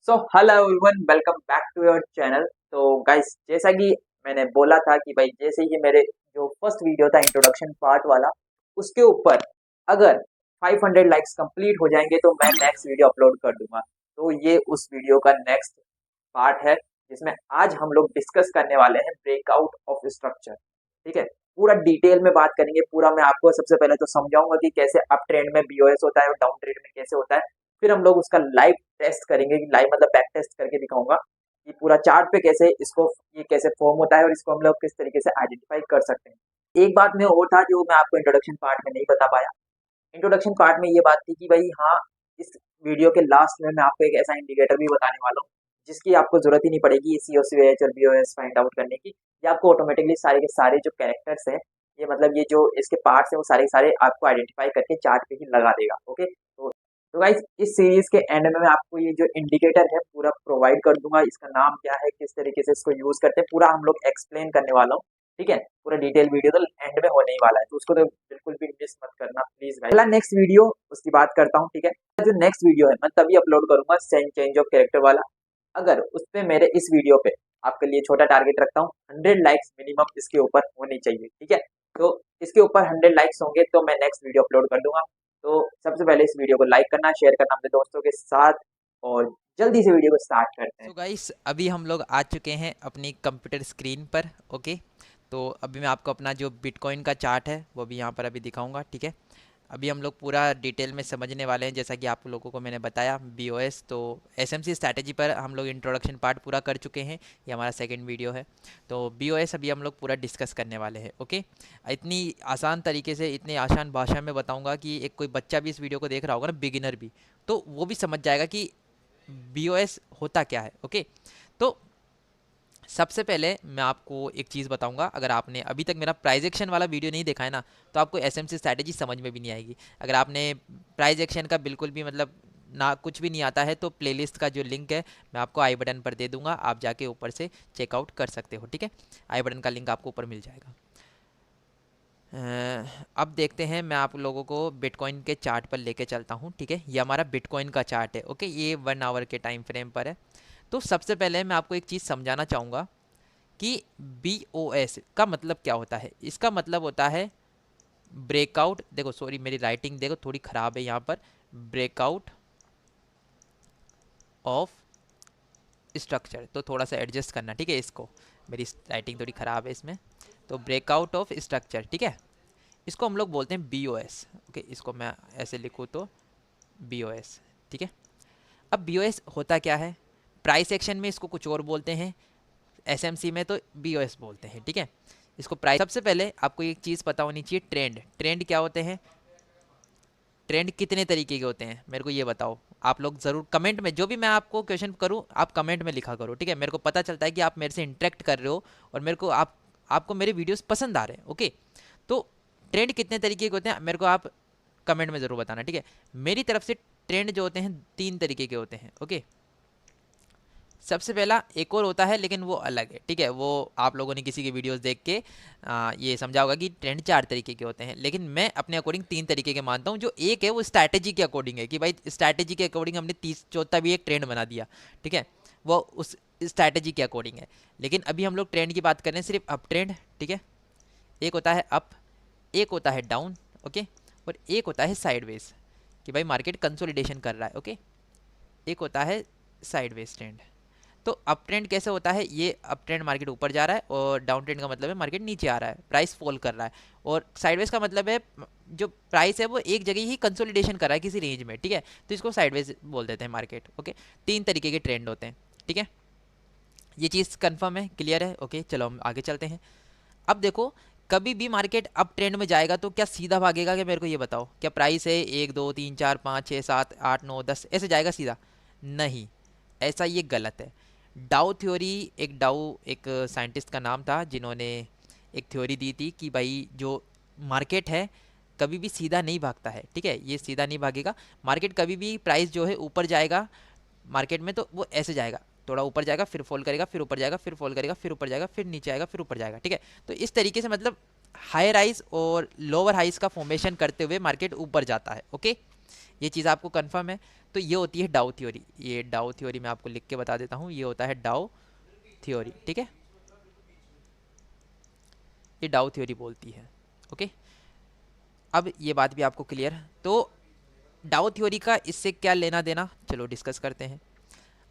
So hello everyone, welcome back to your channel. तो guys, जैसा कि मैंने बोला था कि भाई जैसे ही मेरे जो फर्स्ट वीडियो था इंट्रोडक्शन पार्ट वाला, उसके ऊपर अगर 500 लाइक्स कंप्लीट हो जाएंगे तो मैं नेक्स्ट वीडियो अपलोड कर दूंगा। तो ये उस वीडियो का नेक्स्ट पार्ट है जिसमें आज हम लोग डिस्कस करने वाले हैं ब्रेकआउट ऑफ स्ट्रक्चर। ठीक है, पूरा डिटेल में बात करेंगे। पूरा मैं आपको सबसे पहले तो समझाऊंगा कि कैसे अप ट्रेंड में बीओएस होता है और डाउन ट्रेंड में कैसे होता है। फिर हम लोग उसका लाइव टेस्ट करेंगे, लाइव मतलब बैक टेस्ट करके दिखाऊंगा कि पूरा चार्ट पे कैसे इसको ये कैसे फॉर्म होता है और इसको हम लोग किस तरीके से आइडेंटिफाई कर सकते हैं। एक बात में और था जो मैं आपको इंट्रोडक्शन पार्ट में नहीं बता पाया। इंट्रोडक्शन पार्ट में ये बात थी कि भाई हाँ, इस वीडियो के लास्ट में मैं आपको एक ऐसा इंडिकेटर भी बताने वाला हूँ जिसकी आपको जरूरत ही नहीं पड़ेगी सीओसीएच और बीओएस फाइंड आउट करने की। ये आपको ऑटोमेटिकली सारे के सारे जो कैरेक्टर्स हैं, ये मतलब ये जो इसके पार्ट्स हैं, वो सारे सारे आपको आइडेंटिफाई करके चार्ट पे ही लगा देगा। ओके, तो गाइस, इस सीरीज के एंड में मैं आपको ये जो इंडिकेटर है पूरा प्रोवाइड कर दूंगा। इसका नाम क्या है, किस तरीके से इसको यूज करते हैं, पूरा हम लोग एक्सप्लेन करने वाला हूँ। ठीक है, पूरा डिटेल वीडियो तो एंड में होने ही वाला है, तो उसको तो बिल्कुल भी मिस मत करना प्लीज गाइस। पहला नेक्स्ट वीडियो उसकी बात करता हूँ। ठीक है, जो नेक्स्ट वीडियो है मैं तभी अपलोड करूंगा चेंज ऑफ कैरेक्टर वाला, अगर उस पे मेरे इस वीडियो पे आपके लिए छोटा टारगेट रखता हूँ, 100 लाइक्स मिनिमम इसके ऊपर होनी चाहिए। ठीक है, तो इसके ऊपर 100 लाइक्स होंगे तो मैं नेक्स्ट वीडियो अपलोड कर दूंगा। तो सबसे पहले इस वीडियो को लाइक करना, शेयर करना अपने दोस्तों के साथ, और जल्दी से वीडियो को स्टार्ट करते हैं। सो गाइस, अभी हम लोग आ चुके हैं अपनी कंप्यूटर स्क्रीन पर। ओके, तो अभी मैं आपको अपना जो बिटकॉइन का चार्ट है वो भी यहाँ पर अभी दिखाऊंगा। ठीक है, अभी हम लोग पूरा डिटेल में समझने वाले हैं। जैसा कि आप लोगों को मैंने बताया बीओएस, तो एसएमसी स्ट्रैटेजी पर हम लोग इंट्रोडक्शन पार्ट पूरा कर चुके हैं। ये हमारा सेकंड वीडियो है। तो बीओएस अभी हम लोग पूरा डिस्कस करने वाले हैं। ओके, इतनी आसान तरीके से, इतनी आसान भाषा में बताऊंगा कि एक कोई बच्चा भी इस वीडियो को देख रहा होगा ना, बिगिनर भी, तो वो भी समझ जाएगा कि बीओएस होता क्या है। ओके, तो सबसे पहले मैं आपको एक चीज़ बताऊंगा। अगर आपने अभी तक मेरा प्राइज एक्शन वाला वीडियो नहीं देखा है ना, तो आपको एसएमसी स्ट्रैटेजी समझ में भी नहीं आएगी। अगर आपने प्राइज एक्शन का बिल्कुल भी मतलब ना कुछ भी नहीं आता है, तो प्लेलिस्ट का जो लिंक है मैं आपको आई बटन पर दे दूंगा, आप जाके ऊपर से चेकआउट कर सकते हो। ठीक है, आई बटन का लिंक आपको ऊपर मिल जाएगा। अब देखते हैं, मैं आप लोगों को बिटकॉइन के चार्ट पर लेके चलता हूँ। ठीक है, ये हमारा बिटकॉइन का चार्ट है। ओके, ये 1 आवर के टाइम फ्रेम पर है। तो सबसे पहले मैं आपको एक चीज़ समझाना चाहूँगा कि बी ओ एस का मतलब क्या होता है। इसका मतलब होता है ब्रेकआउट। देखो, सॉरी, मेरी राइटिंग देखो थोड़ी ख़राब है यहाँ पर। ब्रेकआउट ऑफ स्ट्रक्चर, तो थोड़ा सा एडजस्ट करना। ठीक है, इसको, मेरी राइटिंग थोड़ी ख़राब है इसमें। तो ब्रेकआउट ऑफ स्ट्रक्चर, ठीक है, इसको हम लोग बोलते हैं बी ओ एस। ओके, इसको मैं ऐसे लिखूँ तो बी ओ एस। ठीक है, अब बी ओ एस होता क्या है। प्राइस एक्शन में इसको कुछ और बोलते हैं, एसएमसी में तो बीओएस बोलते हैं। ठीक है, इसको प्राइस। सबसे पहले आपको एक चीज़ पता होनी चाहिए, ट्रेंड। ट्रेंड क्या होते हैं, ट्रेंड कितने तरीके के होते हैं, मेरे को ये बताओ। आप लोग ज़रूर कमेंट में, जो भी मैं आपको क्वेश्चन करूँ आप कमेंट में लिखा करो। ठीक है, मेरे को पता चलता है कि आप मेरे से इंटरेक्ट कर रहे हो और मेरे को आपको मेरे वीडियोस पसंद आ रहे हैं। ओके, तो ट्रेंड कितने तरीके के होते हैं मेरे को आप कमेंट में ज़रूर बताना। ठीक है, मेरी तरफ से ट्रेंड जो होते हैं 3 तरीके के होते हैं। ओके, सबसे पहला एक और होता है, लेकिन वो अलग है। ठीक है, वो आप लोगों ने किसी की वीडियोस देख के ये समझा होगा कि ट्रेंड 4 तरीके के होते हैं, लेकिन मैं अपने अकॉर्डिंग 3 तरीके के मानता हूँ। जो एक है वो स्ट्रैटेजी के अकॉर्डिंग है, कि भाई स्ट्रैटेजी के अकॉर्डिंग हमने तीस चौथा भी एक ट्रेंड बना दिया। ठीक है, वो उस स्ट्रैटेजी के अकॉर्डिंग है। लेकिन अभी हम लोग ट्रेंड की बात कर रहे हैं, सिर्फ अप ट्रेंड। ठीक है, एक होता है अप, एक होता है डाउन। ओके, और एक होता है साइडवेज, कि भाई मार्केट कंसोलिडेशन कर रहा है। ओके, एक होता है साइडवेज ट्रेंड। तो अप ट्रेंड कैसे होता है, ये अप ट्रेंड मार्केट ऊपर जा रहा है, और डाउन ट्रेंड का मतलब है मार्केट नीचे आ रहा है, प्राइस फॉल कर रहा है। और साइडवेज का मतलब है जो प्राइस है वो एक जगह ही कंसोलिडेशन कर रहा है किसी रेंज में। ठीक है, तो इसको साइडवेज बोल देते हैं मार्केट। ओके, 3 तरीके के ट्रेंड होते हैं। ठीक है, ये चीज़ कंफर्म है, क्लियर है। ओके, चलो हम आगे चलते हैं। अब देखो, कभी भी मार्केट अप ट्रेंड में जाएगा तो क्या सीधा भागेगा, क्या मेरे को ये बताओ। क्या प्राइस है 1 2 3 4 5 6 7 8 9 10 ऐसे जाएगा सीधा? नहीं, ऐसा ये गलत है। डाउ थ्योरी, एक डाउ एक साइंटिस्ट का नाम था जिन्होंने एक थ्योरी दी थी कि भाई जो मार्केट है कभी भी सीधा नहीं भागता है। ठीक है, ये सीधा नहीं भागेगा। मार्केट कभी भी प्राइस जो है ऊपर जाएगा मार्केट में, तो वो ऐसे जाएगा, थोड़ा ऊपर जाएगा, फिर फॉल करेगा, फिर ऊपर जाएगा, फिर फॉल करेगा, फिर ऊपर जाएगा, फिर नीचे आएगा, फिर ऊपर जाएगा। ठीक है, तो इस तरीके से मतलब हायर हाइज और लोअर हाइज का फॉर्मेशन करते हुए मार्केट ऊपर जाता है। ओके, ये चीज़ आपको कंफर्म है। तो ये होती है डाउ थ्योरी। ये डाउ थ्योरी मैं आपको लिख के बता देता हूँ, ये होता है डाउ थ्योरी, ठीक है, ये डाउ थ्योरी बोलती है। ओके, अब ये बात भी आपको क्लियर। तो डाउ थ्योरी का इससे क्या लेना देना, चलो डिस्कस करते हैं।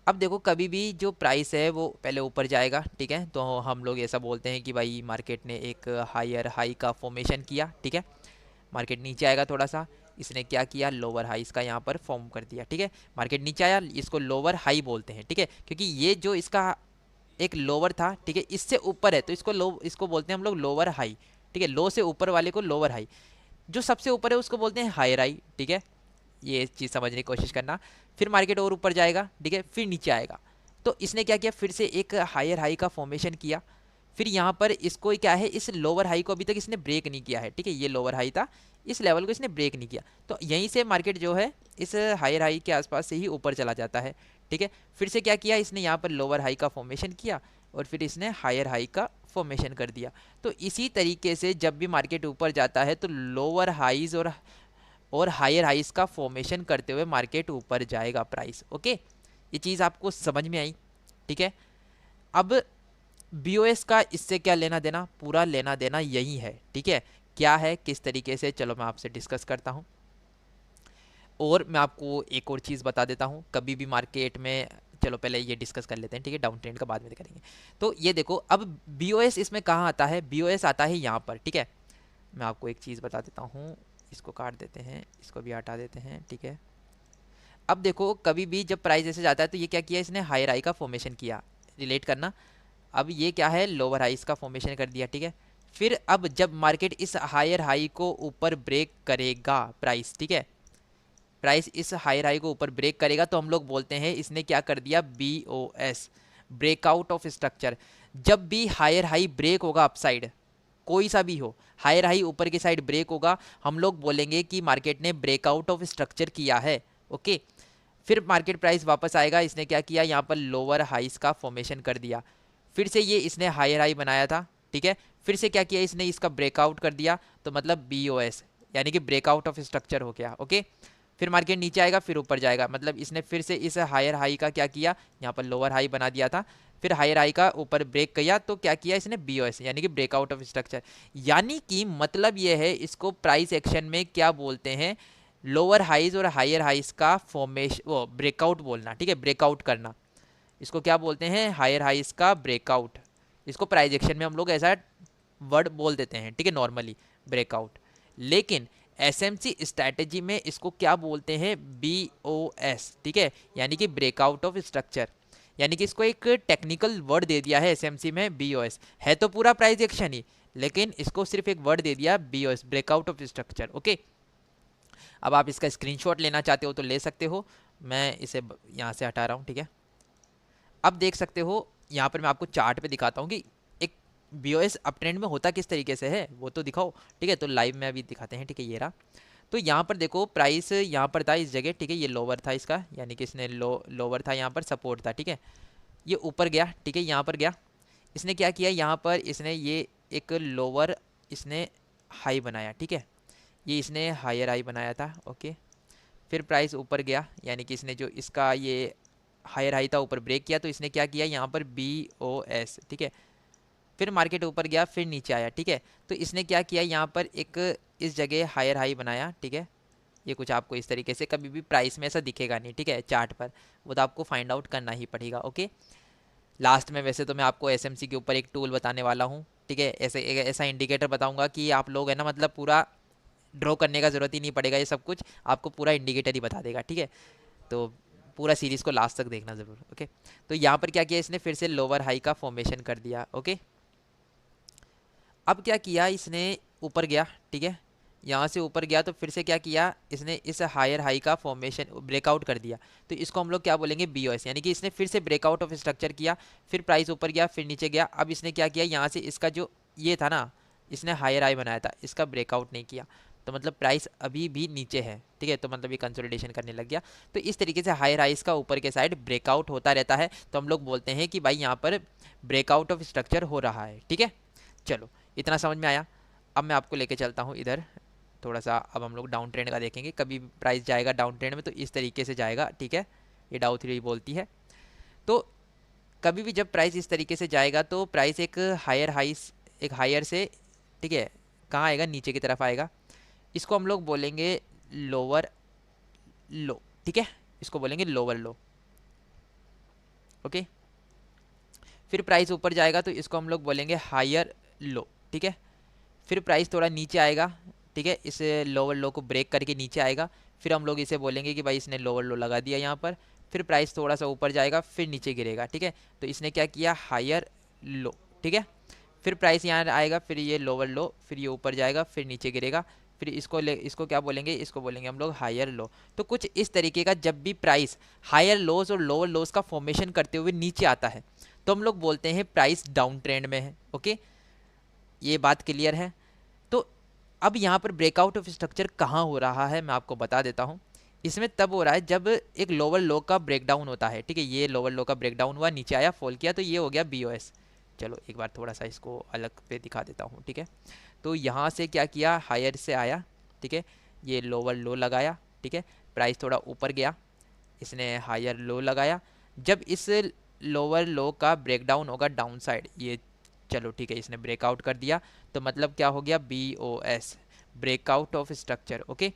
अब देखो, कभी भी जो प्राइस है वो पहले ऊपर जाएगा, ठीक है, तो हम लोग ऐसा बोलते हैं कि भाई मार्केट ने एक हायर हाई का फॉर्मेशन किया, ठीक है। मार्केट नीचे आएगा थोड़ा सा, इसने क्या किया, लोअर हाई इसका यहाँ पर फॉर्म कर दिया, ठीक है। मार्केट नीचे आया, इसको लोअर हाई बोलते हैं, ठीक है, क्योंकि ये जो इसका एक लोअर था, ठीक है, इससे ऊपर है तो इसको बोलते हैं हम लोग लोअर हाई, ठीक है। लो से ऊपर वाले को लोअर हाई, जो सबसे ऊपर है उसको बोलते हैं हायर हाई, ठीक है। ये चीज़ समझने की कोशिश करना। फिर मार्केट और ऊपर जाएगा, ठीक है, फिर नीचे आएगा, तो इसने क्या किया, फिर से एक हायर हाई का फॉर्मेशन किया। फिर यहाँ पर इसको क्या है, इस लोअर हाई को अभी तक इसने ब्रेक नहीं किया है, ठीक है, ये लोअर हाई था, इस लेवल को इसने ब्रेक नहीं किया, तो यहीं से मार्केट जो है इस हायर हाई के आसपास से ही ऊपर चला जाता है, ठीक है। फिर से क्या किया इसने, यहाँ पर लोअर हाई का फॉर्मेशन किया और फिर इसने हायर हाई का फॉर्मेशन कर दिया। तो इसी तरीके से जब भी मार्केट ऊपर जाता है तो लोअर हाइज और हायर हाइज का फॉर्मेशन करते हुए मार्केट ऊपर जाएगा प्राइस। ओके, ये चीज़ आपको समझ में आई, ठीक है। अब बीओएस का इससे क्या लेना देना, पूरा लेना देना यही है, ठीक है। क्या है, किस तरीके से, चलो मैं आपसे डिस्कस करता हूँ। और मैं आपको एक और चीज़ बता देता हूँ, कभी भी मार्केट में, चलो पहले ये डिस्कस कर लेते हैं, ठीक है, डाउन ट्रेंड का बाद में करेंगे। तो ये देखो, अब बीओएस इसमें कहाँ आता है, बीओएस आता है यहाँ पर, ठीक है। मैं आपको एक चीज़ बता देता हूँ, इसको काट देते हैं, इसको भी हटा देते हैं, ठीक है। अब देखो, कभी भी जब प्राइस ऐसे जाता है तो ये क्या किया इसने, हायर हाई का फॉर्मेशन किया, रिलेट करना। अब ये क्या है, लोअर हाई का फॉर्मेशन कर दिया, ठीक है। फिर अब जब मार्केट इस हायर हाई को ऊपर ब्रेक करेगा प्राइस, ठीक है, प्राइस इस हायर हाई को ऊपर ब्रेक करेगा तो हम लोग बोलते हैं इसने क्या कर दिया, बीओएस, ब्रेकआउट ऑफ स्ट्रक्चर। जब भी हायर हाई ब्रेक होगा अपसाइड, कोई सा भी हो, हायर हाई ऊपर की साइड ब्रेक होगा, हम लोग बोलेंगे कि मार्केट ने ब्रेकआउट ऑफ स्ट्रक्चर किया है। ओके, फिर मार्केट प्राइस वापस आएगा, इसने क्या किया, यहाँ पर लोअर हाइस का फॉर्मेशन कर दिया, फिर से ये इसने हायर हाई बनाया था, ठीक है, फिर से क्या किया इसने, इसका ब्रेकआउट कर दिया, तो मतलब बीओएस यानी कि ब्रेकआउट ऑफ स्ट्रक्चर हो गया। ओके, फिर मार्केट नीचे आएगा, फिर ऊपर जाएगा, मतलब इसने फिर से इस हायर हाई का क्या किया, यहाँ पर लोअर हाई बना दिया था, फिर हायर हाई का ऊपर ब्रेक किया, तो क्या किया इसने, बीओएस यानी कि ब्रेकआउट ऑफ स्ट्रक्चर। यानी कि मतलब ये है, इसको प्राइस एक्शन में क्या बोलते हैं, लोअर हाइज और हायर हाइज का फॉर्मेशन, वो ब्रेकआउट बोलना, ठीक है, ब्रेकआउट करना, इसको क्या बोलते हैं, हायर हाइज का ब्रेकआउट। इसको प्राइस एक्शन में हम लोग ऐसा वर्ड बोल देते हैं, ठीक है, नॉर्मली ब्रेकआउट। लेकिन एसएमसी स्ट्रैटेजी में इसको क्या बोलते हैं, बीओएस, ठीक है, यानी कि ब्रेकआउट ऑफ स्ट्रक्चर। यानी कि इसको एक टेक्निकल वर्ड दे दिया है एसएमसी में, बीओएस है तो पूरा प्राइस एक्शन ही, लेकिन इसको सिर्फ एक वर्ड दे दिया, BOS, breakout of structure. Okay, अब आप इसका स्क्रीनशॉट लेना चाहते हो तो ले सकते हो, मैं इसे यहाँ से हटा रहा हूँ, ठीक है। अब देख सकते हो, यहाँ पर मैं आपको चार्ट पे दिखाता हूँ कि एक बीओएस अप ट्रेंड में होता किस तरीके से है, वो तो दिखाओ, ठीक है। तो लाइव में अभी दिखाते हैं, ठीक है, ये रहा। तो यहाँ पर देखो, प्राइस यहाँ पर था इस जगह, ठीक है, ये लोअर था इसका, यानी कि इसने लोअर था, यहाँ पर सपोर्ट था, ठीक है। ये ऊपर गया, ठीक है, यहाँ पर गया, इसने क्या किया, यहाँ पर इसने ये एक लोअर इसने हाई बनाया, ठीक है, ये इसने हायर हाई बनाया था। ओके, फिर प्राइस ऊपर गया, यानी कि इसने जो इसका ये हायर हाई था ऊपर ब्रेक किया, तो इसने क्या किया, यहाँ पर बीओएस, ठीक है। फिर मार्केट ऊपर गया, फिर नीचे आया, ठीक है, तो इसने क्या किया, यहाँ पर एक इस जगह हायर हाई बनाया, ठीक है। ये कुछ आपको इस तरीके से, कभी भी प्राइस में ऐसा दिखेगा नहीं, ठीक है, चार्ट पर, वो तो आपको फाइंड आउट करना ही पड़ेगा। ओके, लास्ट में वैसे तो मैं आपको एसएमसी के ऊपर एक टूल बताने वाला हूँ, ठीक है, ऐसा इंडिकेटर बताऊंगा कि आप लोग है ना, मतलब पूरा ड्रॉ करने का ज़रूरत ही नहीं पड़ेगा, ये सब कुछ आपको पूरा इंडिकेटर ही बता देगा, ठीक है। तो पूरा सीरीज़ को लास्ट तक देखना ज़रूर। ओके, तो यहाँ पर क्या किया इसने, फिर से लोअर हाई का फॉर्मेशन कर दिया। ओके, अब क्या किया इसने, ऊपर गया, ठीक है, यहाँ से ऊपर गया, तो फिर से क्या किया इसने, इस हायर हाई का फॉर्मेशन ब्रेकआउट कर दिया, तो इसको हम लोग क्या बोलेंगे, बीओएस, यानी कि इसने फिर से ब्रेकआउट ऑफ स्ट्रक्चर किया, फिर प्राइस ऊपर गया, फिर नीचे गया। अब इसने क्या किया, यहाँ से इसका जो ये था ना, इसने हायर हाई बनाया था, इसका ब्रेकआउट नहीं किया, तो मतलब प्राइस अभी भी नीचे है, ठीक है, तो मतलब ये कंसोलिडेशन करने लग गया। तो इस तरीके से हायर हाइस का ऊपर के साइड ब्रेकआउट होता रहता है, तो हम लोग बोलते हैं कि भाई यहाँ पर ब्रेकआउट ऑफ स्ट्रक्चर हो रहा है, ठीक है। चलो, इतना समझ में आया। अब मैं आपको लेके चलता हूँ इधर थोड़ा सा अब हम लोग डाउन ट्रेंड का देखेंगे। कभी प्राइस जाएगा डाउन ट्रेंड में तो इस तरीके से जाएगा, ठीक है, ये डाउ थ्योरी बोलती है। तो कभी भी जब प्राइस इस तरीके से जाएगा तो प्राइस एक हायर से, ठीक है, कहाँ आएगा, नीचे की तरफ आएगा। इसको हम लोग बोलेंगे लोअर लो, ठीक है, इसको बोलेंगे लोअर लो। ओके, फिर प्राइस ऊपर जाएगा तो इसको हम लोग बोलेंगे हायर लो, ठीक है। फिर प्राइस थोड़ा नीचे आएगा, ठीक है, इस लोअर लो को ब्रेक करके नीचे आएगा, फिर हम लोग इसे बोलेंगे कि भाई इसने लोअर लो लगा दिया यहाँ पर। फिर प्राइस थोड़ा सा ऊपर जाएगा, फिर नीचे गिरेगा, ठीक है, तो इसने क्या किया, हायर लो, ठीक है। फिर प्राइस यहाँ आएगा, फिर ये लोअर लो, फिर ये ऊपर जाएगा, फिर नीचे गिरेगा, फिर इसको क्या बोलेंगे, इसको बोलेंगे हम लोग हायर लो। तो कुछ इस तरीके का जब भी प्राइस हायर लोज और लोअर लोज का फॉर्मेशन करते हुए नीचे आता है तो हम लोग बोलते हैं प्राइस डाउन ट्रेंड में है। ओके, ये बात क्लियर है। तो अब यहाँ पर ब्रेकआउट ऑफ स्ट्रक्चर कहाँ हो रहा है मैं आपको बता देता हूँ। इसमें तब हो रहा है जब एक लोअर लो का ब्रेकडाउन होता है, ठीक है, ये लोअर लो का ब्रेकडाउन हुआ, नीचे आया, फॉल किया, तो ये हो गया बीओएस। चलो एक बार थोड़ा सा इसको अलग पे दिखा देता हूँ, ठीक है। तो यहाँ से क्या किया, हायर से आया, ठीक है, ये लोअर लो लगाया, ठीक है, प्राइस थोड़ा ऊपर गया, इसने हायर लो लगाया। जब इस लोअर लो का ब्रेकडाउन होगा डाउन साइड, ये चलो ठीक है, इसने ब्रेकआउट कर दिया, तो मतलब क्या हो गया, B O S, breakout of structure. Okay,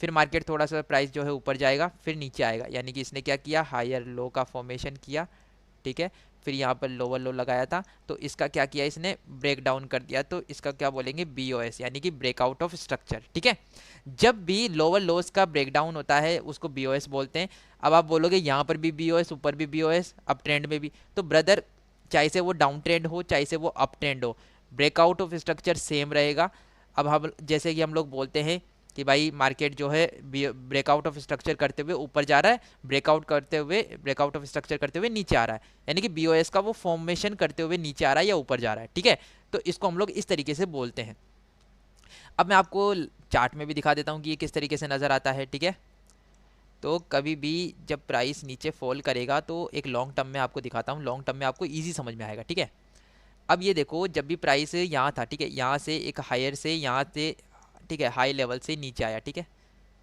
फिर मार्केट थोड़ा सा प्राइस जो है ऊपर जाएगा, फिर नीचे आएगा, यानी कि इसने क्या किया, हायर लो का फॉर्मेशन किया, ठीक है, फिर यहाँ पर लोअर लो लगाया था, तो इसका क्या किया, इसने ब्रेक डाउन कर दिया, तो इसका क्या बोलेंगे, बी ओ एस, यानी कि ब्रेकआउट ऑफ स्ट्रक्चर, ठीक है। जब भी लोअर लोस का ब्रेक डाउन होता है उसको बी ओ एस बोलते हैं। अब आप बोलोगे यहाँ पर भी बी ओ एस, ऊपर भी B O S, up trend में भी, तो ब्रदर चाहे से वो डाउन ट्रेंड हो चाहे से वो अप ट्रेंड हो, ब्रेकआउट ऑफ स्ट्रक्चर सेम रहेगा। अब हम जैसे कि हम लोग बोलते हैं कि भाई मार्केट जो है ब्रेकआउट ऑफ स्ट्रक्चर करते हुए ऊपर जा रहा है, ब्रेकआउट ऑफ स्ट्रक्चर करते हुए नीचे आ रहा है, यानी कि बीओएस का वो फॉर्मेशन करते हुए नीचे आ रहा है या ऊपर जा रहा है, ठीक है। तो इसको हम लोग इस तरीके से बोलते हैं। अब मैं आपको चार्ट में भी दिखा देता हूँ कि ये किस तरीके से नज़र आता है, ठीक है। तो कभी भी जब प्राइस नीचे फॉल करेगा तो एक लॉन्ग टर्म में आपको दिखाता हूँ, लॉन्ग टर्म में आपको ईजी समझ में आएगा, ठीक है। अब ये देखो, जब भी प्राइस यहाँ था, ठीक है, यहाँ से एक हायर से, यहाँ से, ठीक है, हाई लेवल से नीचे आया, ठीक है,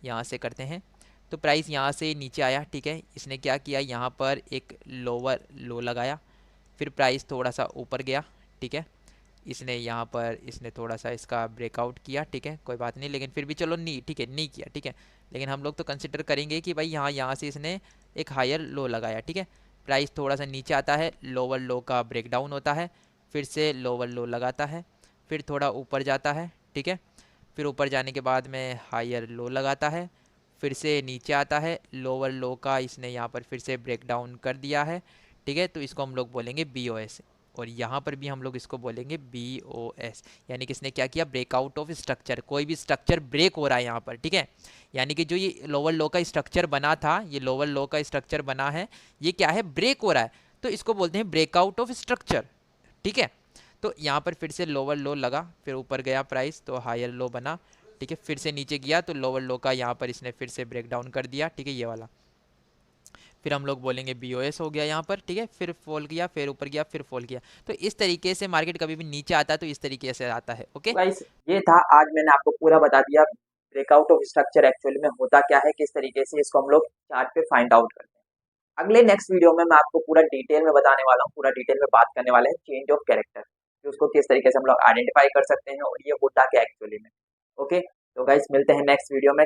यहाँ से करते हैं, तो प्राइस यहाँ से नीचे आया, ठीक है, इसने क्या किया, यहाँ पर एक लोअर लो लगाया, फिर प्राइस थोड़ा सा ऊपर गया, ठीक है, इसने यहाँ पर इसने थोड़ा सा इसका ब्रेकआउट किया, ठीक है, कोई बात नहीं, लेकिन फिर भी चलो नहीं, ठीक है, नहीं किया, ठीक है, लेकिन हम लोग तो कंसिडर करेंगे कि भाई यहाँ से इसने एक हायर लो लगाया, ठीक है, प्राइस थोड़ा सा नीचे आता है, लोअर लो का ब्रेकडाउन होता है, फिर से लोअर लो लगाता है, फिर थोड़ा ऊपर जाता है, ठीक है, फिर ऊपर जाने के बाद में हायर लो लगाता है, फिर से नीचे आता है, लोअर लो का इसने यहाँ पर फिर से ब्रेक डाउन कर दिया है, ठीक है, तो इसको हम लोग बोलेंगे बी ओ एस। और यहाँ पर भी हम लोग इसको बोलेंगे बी ओ एस, यानी कि इसने क्या किया, ब्रेकआउट ऑफ स्ट्रक्चर, कोई भी स्ट्रक्चर ब्रेक हो रहा है यहाँ पर, ठीक है, यानी कि जो ये लोअर लो का स्ट्रक्चर बना था, ये लोअर लो का स्ट्रक्चर बना है, ये क्या है, ब्रेक हो रहा है, तो इसको बोलते हैं ब्रेकआउट ऑफ स्ट्रक्चर, ठीक है। तो यहाँ पर फिर से लोअर लो लगा, फिर ऊपर गया प्राइस तो हायर लो बना, ठीक है, फिर से नीचे गया तो लोअर लो का यहाँ पर इसने फिर से ब्रेक डाउन कर दिया, ठीक है, ये वाला, फिर हम लोग बोलेंगे बीओएस हो गया यहाँ पर, ठीक है, फिर फॉल किया, फिर ऊपर गया, फिर फॉल किया। तो इस तरीके से मार्केट कभी भी नीचे आता है तो इस तरीके से आता है। ओके गाइस, ये था, आज मैंने आपको पूरा बता दिया ब्रेकआउट ऑफ स्ट्रक्चर एक्चुअली में होता क्या है, किस तरीके से इसको हम लोग चार्ट पे फाइंड आउट करते हैं। अगले नेक्स्ट वीडियो में मैं आपको पूरा डिटेल में बताने वाला हूँ, पूरा डिटेल में बात करने वाले हैं चेंज ऑफ कैरेक्टर, कि उसको किस तरीके से हम लोग आइडेंटिफाई कर सकते हैं और ये होता क्या एक्चुअली में। ओके, तो गाइस मिलते हैं नेक्स्ट वीडियो में।